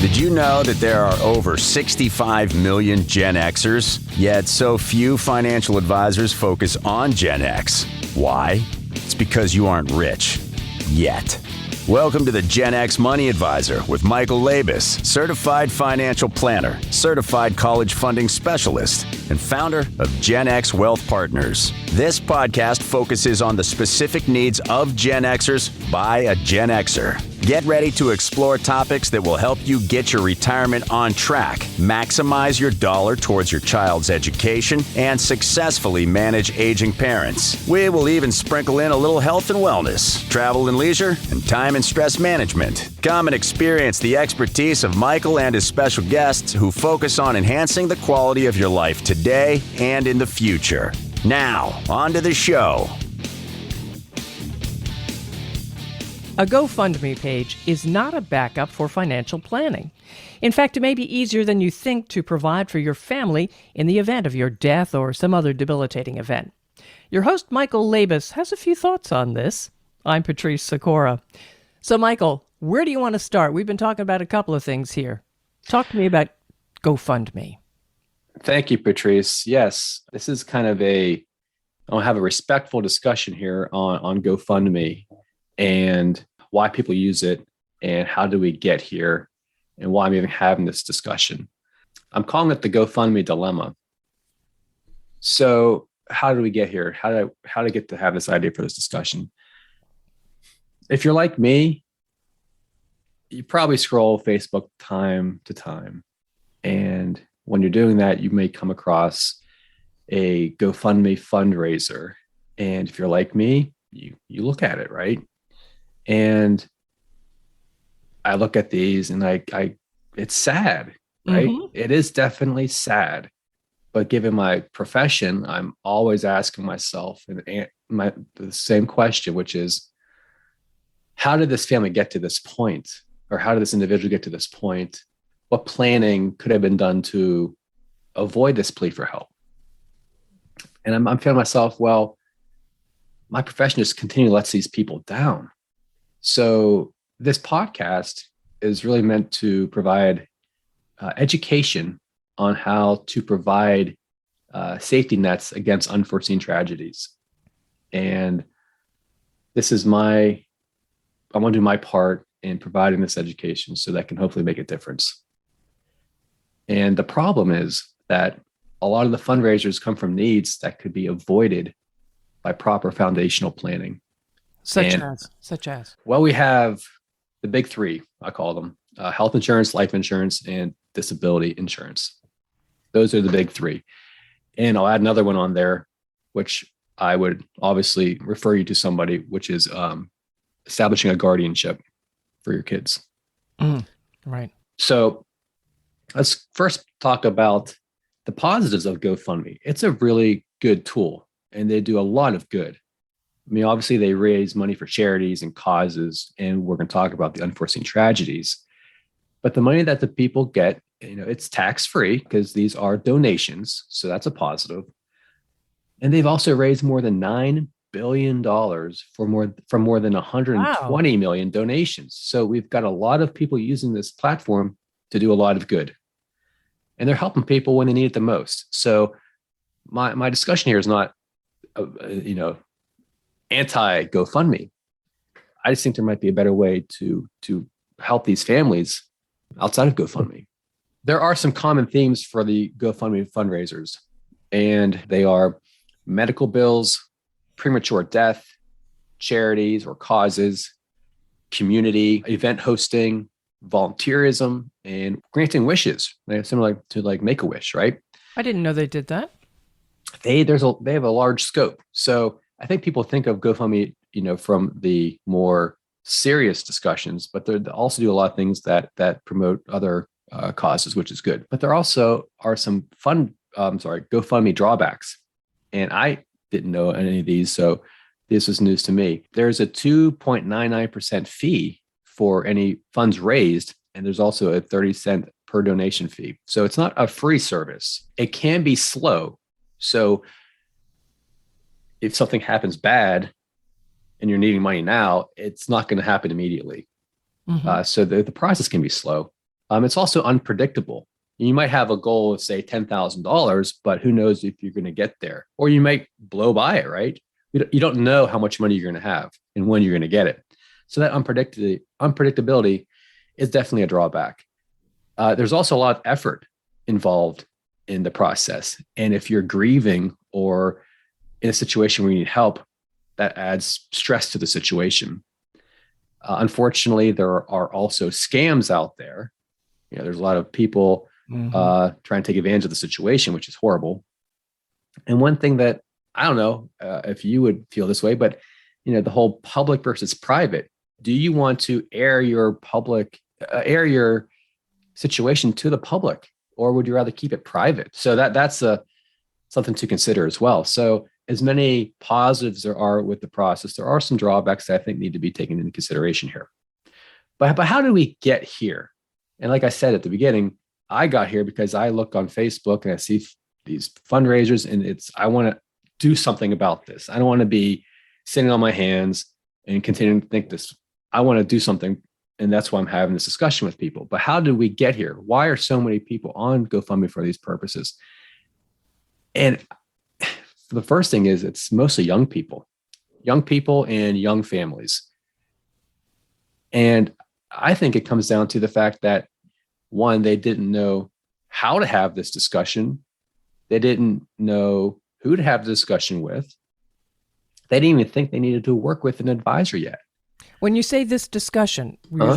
Did you know that there are over 65 million Gen Xers? Yet so few financial advisors focus on Gen X. Why? It's because you aren't rich. Yet. Welcome to the Gen X Money Advisor with Michael Labos, certified financial planner, certified college funding specialist, and founder of Gen X Wealth Partners. This podcast focuses on the specific needs of Gen Xers by a Gen Xer. Get ready to explore topics that will help you get your retirement on track, maximize your dollar towards your child's education, and successfully manage aging parents. We will even sprinkle in a little health and wellness, travel and leisure, and time and stress management. Come and experience the expertise of Michael and his special guests who focus on enhancing the quality of your life today and in the future. Now, on to the show. A GoFundMe page is not a backup for financial planning. In fact, it may be easier than you think to provide for your family in the event of your death or some other debilitating event. Your host, Michael Labos, has a few thoughts on this. I'm Patrice Sikora. So, Michael, where do you want to start? We've been talking about a couple of things here. Talk to me about GoFundMe. Thank you, Patrice. Yes, this is kind of I'll have a respectful discussion here on GoFundMe and why people use it and how do we get here and why I'm even having this discussion. I'm calling it the GoFundMe dilemma. So how do we get here? How do I get to have this idea for this discussion? If you're like me, you probably scroll Facebook time to time. And when you're doing that, you may come across a GoFundMe fundraiser. And if you're like me, you look at it, right? And I look at these and it's sad, right? Mm-hmm. It is definitely sad. But given my profession, I'm always asking myself the same question, which is, how did this family get to this point? Or how did this individual get to this point? What planning could have been done to avoid this plea for help? And I'm feeling myself, well, my profession just continually lets these people down. So this podcast is really meant to provide education on how to provide safety nets against unforeseen tragedies. And this is I want to do my part in providing this education so that can hopefully make a difference. And the problem is that a lot of the fundraisers come from needs that could be avoided by proper foundational planning. Such as? Well, we have the big three, I call them, health insurance, life insurance, and disability insurance. Those are the big three. And I'll add another one on there, which I would obviously refer you to somebody, which is establishing a guardianship for your kids. Right. So let's first talk about the positives of GoFundMe. It's a really good tool, and they do a lot of good. I mean, obviously, they raise money for charities and causes, and we're going to talk about the unforeseen tragedies. But the money that the people get, it's tax-free because these are donations, so that's a positive. And they've also raised more than $9 billion from more than 120 million donations. So we've got a lot of people using this platform to do a lot of good. And they're helping people when they need it the most. So my discussion here is not, anti-GoFundMe. I just think there might be a better way to help these families outside of GoFundMe. There are some common themes for the GoFundMe fundraisers, and they are medical bills, premature death, charities or causes, community, event hosting, volunteerism, and granting wishes. They're similar to like Make-A-Wish, right? I didn't know they did that. They have a large scope. So I think people think of GoFundMe, from the more serious discussions, but they also do a lot of things that promote other causes, which is good. But there also are some GoFundMe drawbacks. And I didn't know any of these, so this is news to me. There's a 2.99% fee for any funds raised, and there's also a 30-cent per donation fee. So it's not a free service. It can be slow. So if something happens bad and you're needing money now, it's not going to happen immediately. Mm-hmm. So the process can be slow. It's also unpredictable. You might have a goal of, say, $10,000, but who knows if you're going to get there, or you might blow by it, right? You don't know how much money you're going to have and when you're going to get it. So that unpredictability is definitely a drawback. There's also a lot of effort involved in the process. And if you're grieving or in a situation where you need help, that adds stress to the situation. Unfortunately, there are also scams out there. There's a lot of people trying to take advantage of the situation, which is horrible. And one thing that I don't know if you would feel this way, but the whole public versus private. Do you want to air your situation to the public, or would you rather keep it private? So that's something to consider as well. So as many positives there are with the process, there are some drawbacks that I think need to be taken into consideration here. But how did we get here? And like I said at the beginning, I got here because I look on Facebook and I see these fundraisers, and I want to do something about this. I don't want to be sitting on my hands and continuing to think this. I want to do something. And that's why I'm having this discussion with people. But how did we get here? Why are so many people on GoFundMe for these purposes? And the first thing is it's mostly young people and young families. And I think it comes down to the fact that, one, they didn't know how to have this discussion. They didn't know who to have the discussion with. They didn't even think they needed to work with an advisor yet. When you say this discussion, you're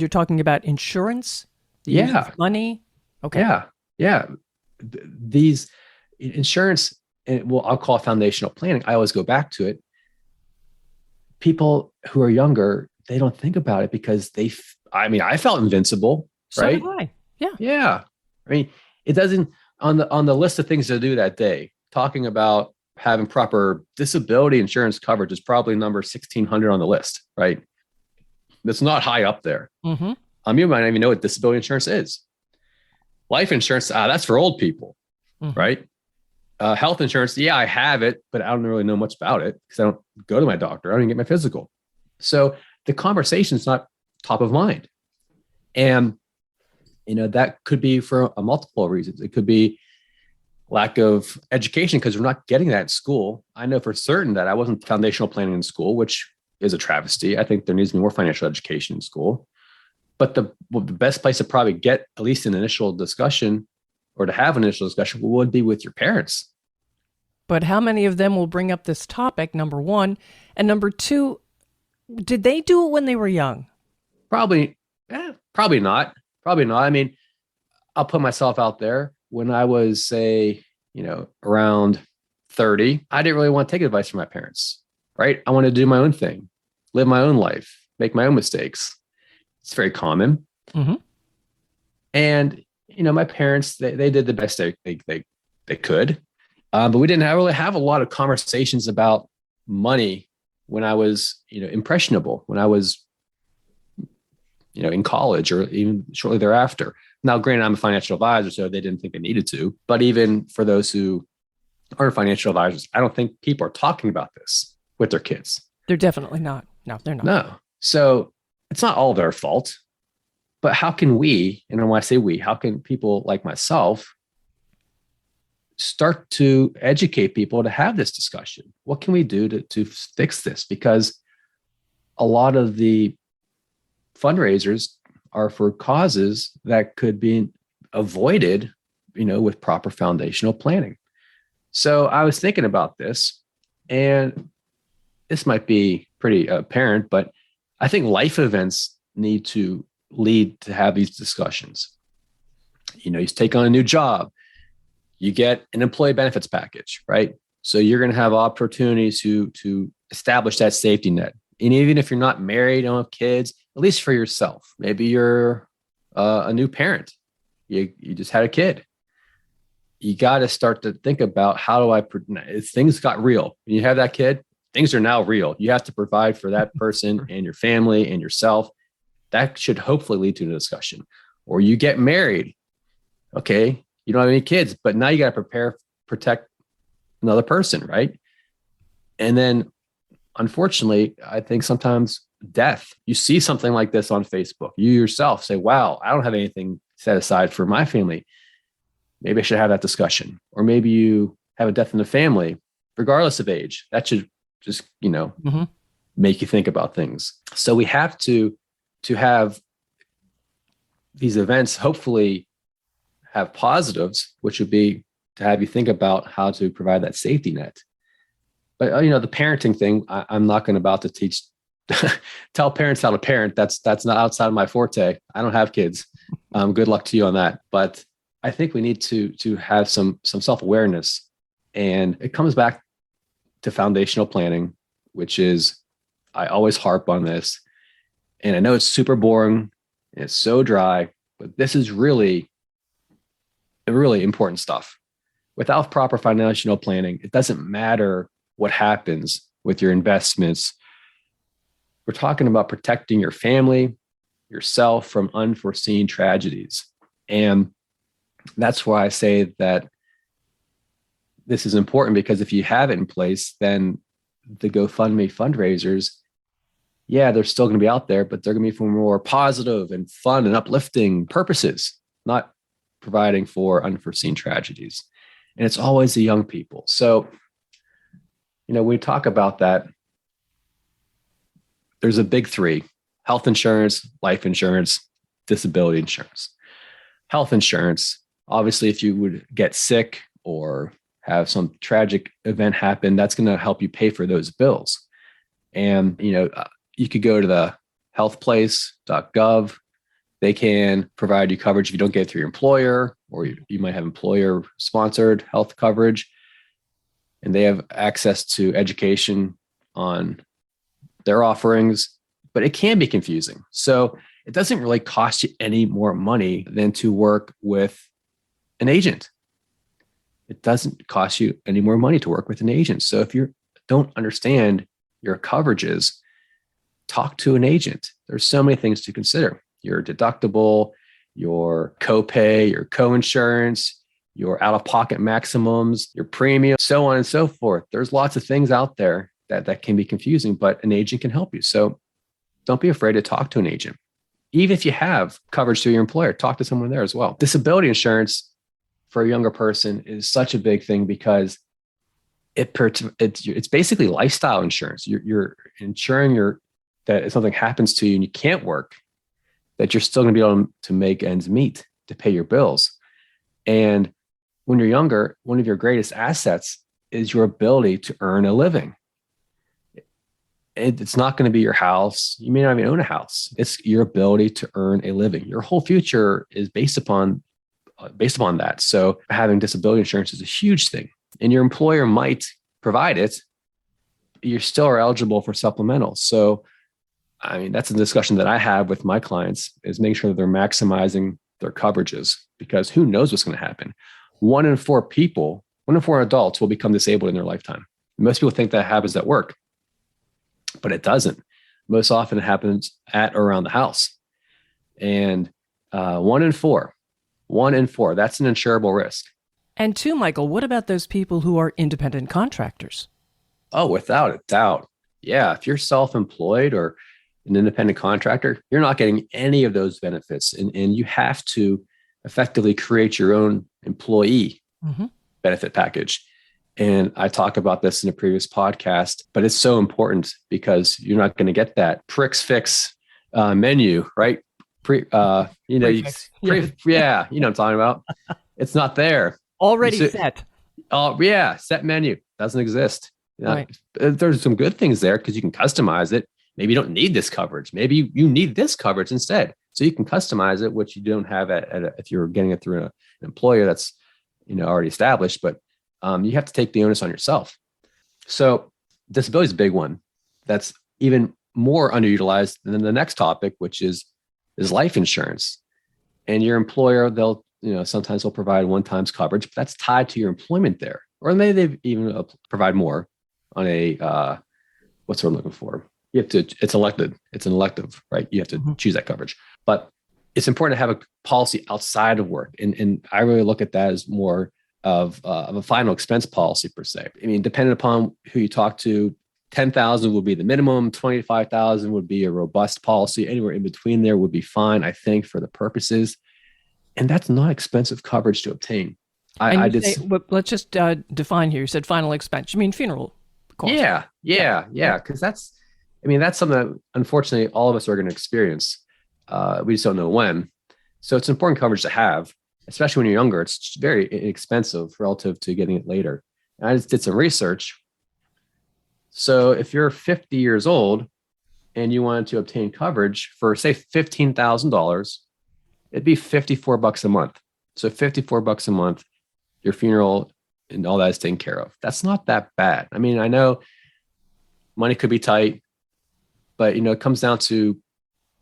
talking about insurance, the use of money. Okay. Yeah. These insurance, and I'll call it foundational planning. I always go back to it. People who are younger, they don't think about it because I felt invincible, right? So did I. Yeah. Yeah. I mean, it doesn't, on the list of things to do that day, talking about having proper disability insurance coverage is probably number 1,600 on the list, right? That's not high up there. Mm-hmm. You might not even know what disability insurance is. Life insurance, that's for old people, right? Health insurance, I have it, but I don't really know much about it because I don't go to my doctor. I don't even get my physical. So the conversation is not top of mind. And, that could be for a multiple reasons. It could be lack of education because we're not getting that in school. I know for certain that I wasn't foundational planning in school, which is a travesty. I think there needs to be more financial education in school. But the best place to probably get at least an initial discussion or to have an initial discussion would be with your parents. But how many of them will bring up this topic, number one? And number two, did they do it when they were young? Probably not. Probably not. I mean, I'll put myself out there. When I was, say, around 30, I didn't really want to take advice from my parents, right? I wanted to do my own thing, live my own life, make my own mistakes. It's very common. Mm-hmm. And, my parents, they did the best they could. But we didn't really have a lot of conversations about money when I was, impressionable, when I was, in college or even shortly thereafter. Now, granted, I'm a financial advisor, so they didn't think they needed to. But even for those who aren't financial advisors, I don't think people are talking about this with their kids. They're definitely not. No, they're not. No. So it's not all their fault. But how can we, and when I say we, how can people like myself start to educate people to have this discussion? What can we do to fix this? Because a lot of the fundraisers are for causes that could be avoided, with proper foundational planning. So I was thinking about this, and this might be pretty apparent, but I think life events need to lead to have these discussions. You take on a new job, you get an employee benefits package, right? So you're going to have opportunities to establish that safety net. And even if you're not married, don't have kids, at least for yourself. Maybe you're a new parent. You just had a kid. You got to start to think about if things got real. When you have that kid, things are now real. You have to provide for that person and your family and yourself. That should hopefully lead to a discussion. Or you get married. Okay, you don't have any kids, but now you got to protect another person, right? And then, unfortunately, I think sometimes death. You see something like this on Facebook. You yourself say, wow, I don't have anything set aside for my family. Maybe I should have that discussion. Or maybe you have a death in the family, regardless of age. That should just, make you think about things. So we have to have these events hopefully have positives, which would be to have you think about how to provide that safety net. But the parenting thing, I'm not going to about to teach, tell parents how to parent. That's not outside of my forte. I don't have kids. Good luck to you on that. But I think we need to have some self-awareness, and it comes back to foundational planning, which is, I always harp on this, and I know it's super boring and it's so dry, but this is really important stuff. Without proper financial planning, it doesn't matter what happens with your investments. We're talking about protecting your family, yourself from unforeseen tragedies. And that's why I say that this is important, because if you have it in place, then the GoFundMe fundraisers, they're still going to be out there, but they're going to be for more positive and fun and uplifting purposes, not providing for unforeseen tragedies. And it's always the young people. So, we talk about that. There's a big three: health insurance, life insurance, disability insurance. Health insurance, obviously, if you would get sick or have some tragic event happen, that's going to help you pay for those bills. And, you could go to the healthplace.gov. They can provide you coverage if you don't get it through your employer, or you might have employer sponsored health coverage. And they have access to education on their offerings, but it can be confusing. So it doesn't really cost you any more money than to work with an agent. It doesn't cost you any more money to work with an agent. So if you don't understand your coverages, talk to an agent. There's so many things to consider: your deductible, your copay, your coinsurance, your out-of-pocket maximums, your premium, so on and so forth. There's lots of things out there that can be confusing, but an agent can help you. So don't be afraid to talk to an agent. Even if you have coverage through your employer, talk to someone there as well. Disability insurance for a younger person is such a big thing, because it's basically lifestyle insurance. You're insuring that if something happens to you and you can't work, that you're still going to be able to make ends meet to pay your bills. And when you're younger, one of your greatest assets is your ability to earn a living. It's not going to be your house. You may not even own a house. It's your ability to earn a living. Your whole future is based upon that. So having disability insurance is a huge thing, and your employer might provide it. You still are eligible for supplemental. So, that's a discussion that I have with my clients, is making sure that they're maximizing their coverages, because who knows what's going to happen. 1 in 4 adults will become disabled in their lifetime. Most people think that happens at work, but it doesn't. Most often it happens at or around the house. And 1 in 4, that's an insurable risk. And 2, Michael, what about those people who are independent contractors? Oh, without a doubt. Yeah. If you're self-employed or an independent contractor, you're not getting any of those benefits. And you have to effectively create your own employee benefit package. And I talk about this in a previous podcast, but it's so important, because you're not going to get that Prix Fix menu, right? You know what I'm talking about. It's not there. Already set. Oh, yeah. Set menu doesn't exist. Right. There's some good things there, because you can customize it. Maybe you don't need this coverage. Maybe you need this coverage instead. So you can customize it, which you don't have if you're getting it through an employer that's already established. But you have to take the onus on yourself. So disability is a big one. That's even more underutilized than the next topic, which is life insurance. And your employer, they'll sometimes they'll provide one-time coverage, but that's tied to your employment there, or maybe they even provide more on a what's what I'm looking for. You have to, it's elected. It's an elective, right? You have to choose that coverage, but it's important to have a policy outside of work. And I really look at that as more of a final expense policy per se. Depending upon who you talk to, 10,000 would be the minimum. 25,000 would be a robust policy. Anywhere in between there would be fine, I think, for the purposes. And that's not expensive coverage to obtain. And I you did. say, well, let's just define here. You said final expense. You mean funeral costs? Yeah. Because that's something that unfortunately all of us are going to experience. We just don't know when. So it's important coverage to have, especially when you're younger. It's very inexpensive relative to getting it later. And I just did some research. So if you're 50 years old and you wanted to obtain coverage for, say, $15,000, it'd be $54 a month. So $54 a month, your funeral and all that is taken care of. That's not that bad. I mean, I know money could be tight, but it comes down to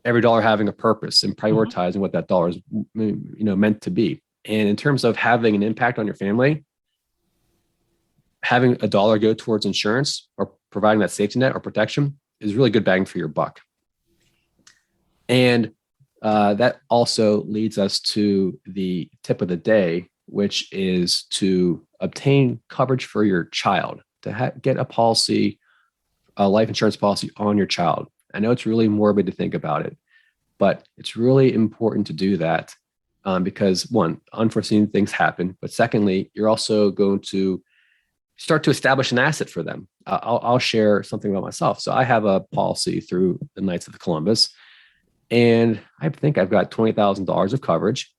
every dollar having a purpose and prioritizing what that dollar is, meant to be. And in terms of having an impact on your family, having a dollar go towards insurance or providing that safety net or protection is really good bang for your buck. And that also leads us to the tip of the day, which is to obtain coverage for your child, to get a policy, a life insurance policy on your child. I know it's really morbid to think about it, but it's really important to do that because, one, unforeseen things happen. But secondly, you're also going to start to establish an asset for them. I'll share something about myself. So I have a policy through the Knights of the Columbus, and I think I've got $20,000 of coverage.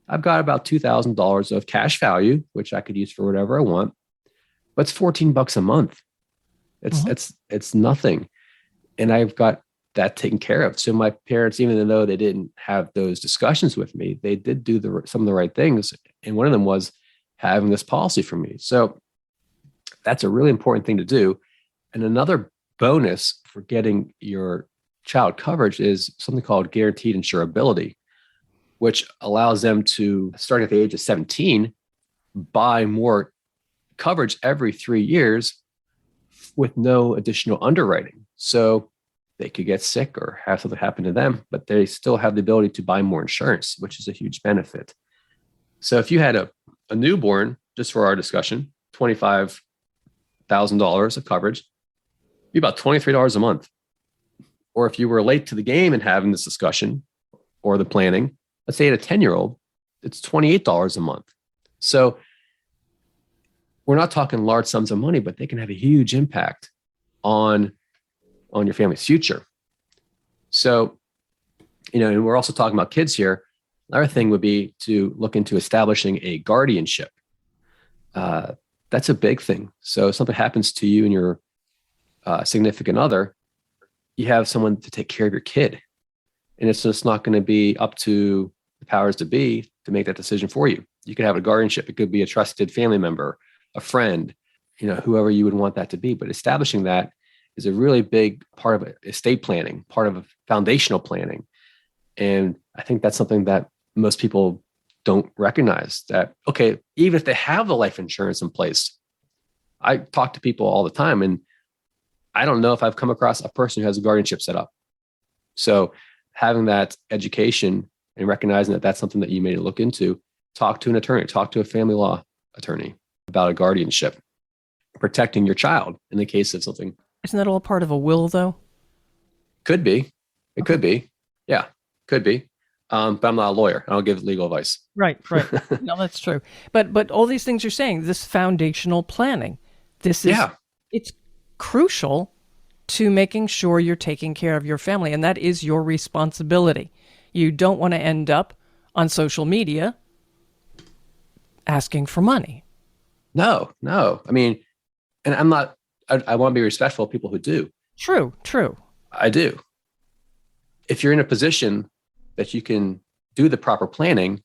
I've got about $2,000 of cash value, which I could use for whatever I want, but it's $14 a month. It's nothing. And I've got that taken care of. So my parents, even though they didn't have those discussions with me, they did do some of the right things. And one of them was having this policy for me. So that's a really important thing to do. And another bonus for getting your child coverage is something called guaranteed insurability, which allows them to, starting at the age of 17, buy more coverage every 3 years with no additional underwriting. So they could get sick or have something happen to them, but they still have the ability to buy more insurance, which is a huge benefit. So if you had a newborn, just for our discussion, $25,000 of coverage, be about $23 a month. Or if you were late to the game and having this discussion or the planning, let's say at a 10-year-old, it's $28 a month. So we're not talking large sums of money, but they can have a huge impact on your family's future. So, and we're also talking about kids here. Another thing would be to look into establishing a guardianship. That's a big thing. So if something happens to you and your significant other, you have someone to take care of your kid. And it's just not going to be up to the powers to be to make that decision for you. You could have a guardianship. It could be a trusted family member, a friend, whoever you would want that to be. But establishing that is a really big part of estate planning, part of foundational planning. And I think that's something that most people don't recognize, that, okay, even if they have the life insurance in place, I talk to people all the time, and I don't know if I've come across a person who has a guardianship set up. So having that education and recognizing that that's something that you may look into, talk to an attorney, talk to a family law attorney about a guardianship, protecting your child in the case of something. Isn't that all part of a will, though? Could be. It could be. Yeah, could be. But I'm not a lawyer. I don't give legal advice. Right. No, that's true. But all these things you're saying, this foundational planning, it's crucial to making sure you're taking care of your family, and that is your responsibility. You don't want to end up on social media asking for money. No. I mean, and I want to be respectful of people who do. True. I do. If you're in a position that you can do the proper planning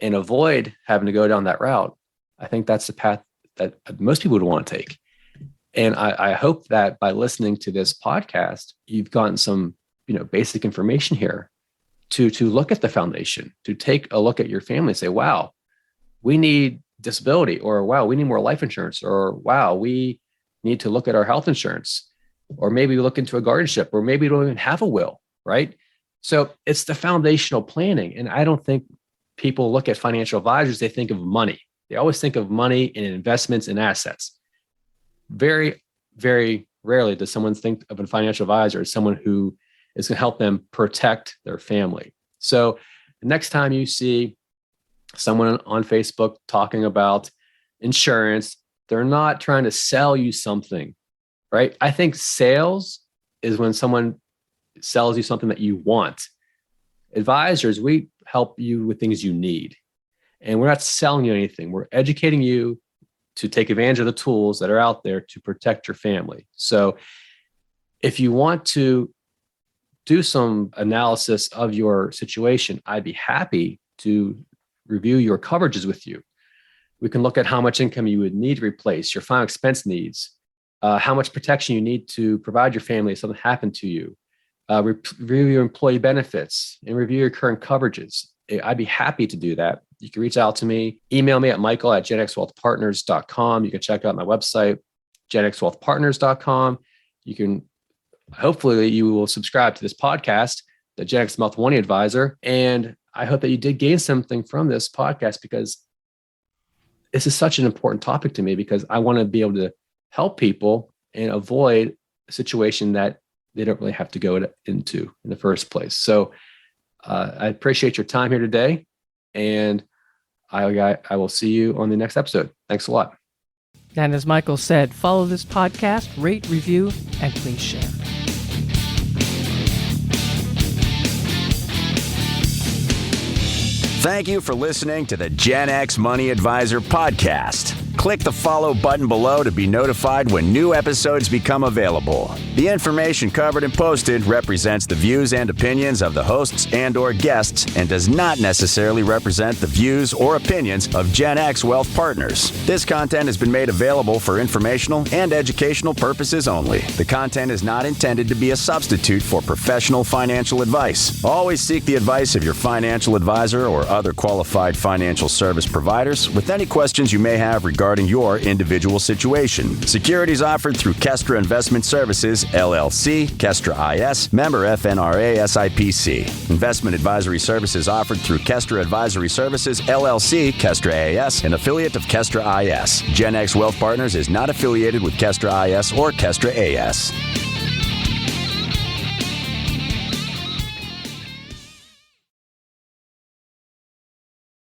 and avoid having to go down that route, I think that's the path that most people would want to take. And I hope that by listening to this podcast, you've gotten some, basic information here to look at the foundation, to take a look at your family and say, wow, we need disability, or wow, we need more life insurance, or wow, we need to look at our health insurance, or maybe we look into a guardianship, or maybe we don't even have a will, right? So it's the foundational planning. And I don't think people look at financial advisors, they think of money. They always think of money and investments and assets. Very, very rarely does someone think of a financial advisor as someone who is going to help them protect their family. So the next time you see someone on Facebook talking about insurance, they're not trying to sell you something, right? I think sales is when someone sells you something that you want. Advisors, we help you with things you need. And we're not selling you anything. We're educating you to take advantage of the tools that are out there to protect your family. So if you want to do some analysis of your situation, I'd be happy to review your coverages with you. We can look at how much income you would need to replace, your final expense needs, how much protection you need to provide your family if something happened to you, review your employee benefits, and review your current coverages. I'd be happy to do that. You can reach out to me, email me at michael@genxwealthpartners.com. You can check out my website, genxwealthpartners.com. You can, hopefully you will subscribe to this podcast, the Gen X Wealth Money Advisor. And I hope that you did gain something from this podcast, because this is such an important topic to me, because I want to be able to help people and avoid a situation that they don't really have to go into in the first place. So I appreciate your time here today, and I will see you on the next episode. Thanks a lot. And as Michael said, follow this podcast, rate, review, and please share. Thank you for listening to the Gen X Money Advisor podcast. Click the follow button below to be notified when new episodes become available. The information covered and posted represents the views and opinions of the hosts and/or guests and does not necessarily represent the views or opinions of Gen X Wealth Partners. This content has been made available for informational and educational purposes only. The content is not intended to be a substitute for professional financial advice. Always seek the advice of your financial advisor or other qualified financial service providers with any questions you may have regarding your individual situation. Securities offered through Kestra Investment Services, LLC, Kestra IS, member FNRA SIPC. Investment advisory services offered through Kestra Advisory Services, LLC, Kestra AS, an affiliate of Kestra IS. Gen X Wealth Partners is not affiliated with Kestra IS or Kestra AS.